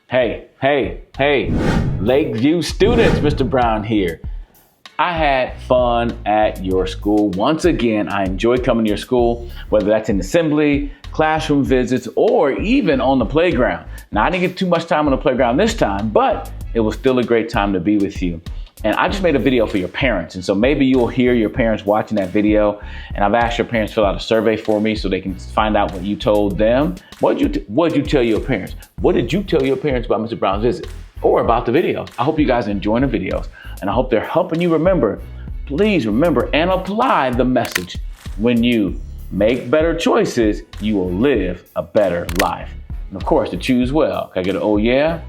Hey, Lakeview students, Mr. Brown here. I had fun at your school. Once again, I enjoyed coming to your school, whether that's in assembly, classroom visits, or even on the playground. Now, I didn't get too much time on the playground this time, but it was still a great time to be with you. And I just made a video for your parents. And so maybe you'll hear your parents watching that video. And I've asked your parents to fill out a survey for me so they can find out what you told them. What did you tell your parents? What did you tell your parents about Mr. Brown's visit or about the videos? I hope you guys are enjoying the videos. And I hope they're helping you remember. Please remember and apply the message. When you make better choices, you will live a better life. And of course, to choose well. Can I get an oh yeah?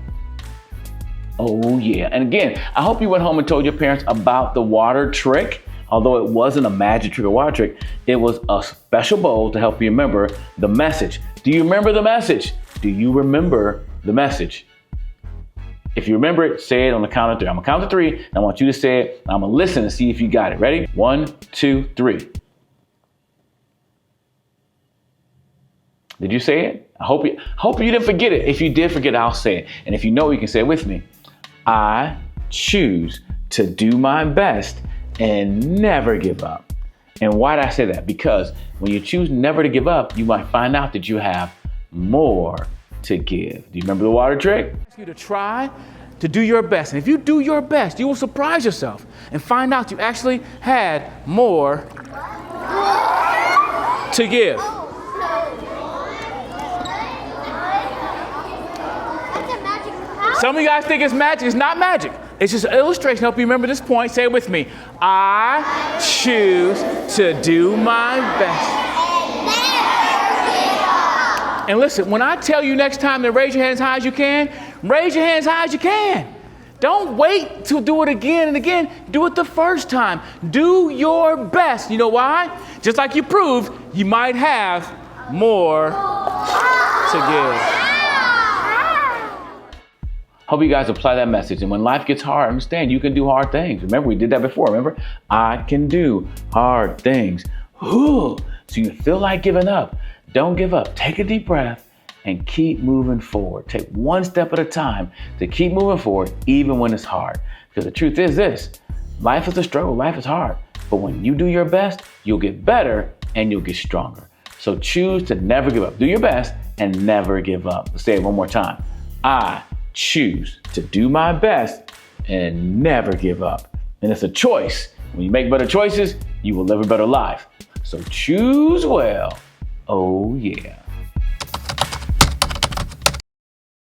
Oh yeah. And again, I hope you went home and told your parents about the water trick. Although it wasn't a magic trick or water trick, it was a special bowl to help you remember the message. Do you remember the message? Do you remember the message? If you remember it, say it on the count of three. I'm gonna count to three, and I want you to say it. And I'm gonna listen and see if you got it. Ready? 1, 2, 3. Did you say it? I hope you didn't forget it. If you did forget it, I'll say it. And if you know, you can say it with me. I choose to do my best and never give up. And why did I say that? Because when you choose never to give up, you might find out that you have more to give. Do you remember the water trick? I ask you to try to do your best. And if you do your best, you will surprise yourself and find out you actually had more to give. Some of you guys think it's magic. It's not magic. It's just an illustration. Help you remember this point. Say it with me. I choose to do my best. And listen, when I tell you next time to raise your hands high as you can, raise your hands high as you can. Don't wait to do it again and again. Do it the first time. Do your best. You know why? Just like you proved, you might have more to give. Hope you guys apply that message. And when life gets hard, understand you can do hard things. Remember, we did that before. Remember, I can do hard things. Ooh. So you feel like giving up. Don't give up. Take a deep breath and keep moving forward. Take one step at a time to keep moving forward, even when it's hard. Because the truth is this, life is a struggle. Life is hard. But when you do your best, you'll get better and you'll get stronger. So choose to never give up. Do your best and never give up. Let's say it one more time. I choose to do my best and never give up. And it's a choice. When you make better choices, you will live a better life. So choose well. Oh yeah.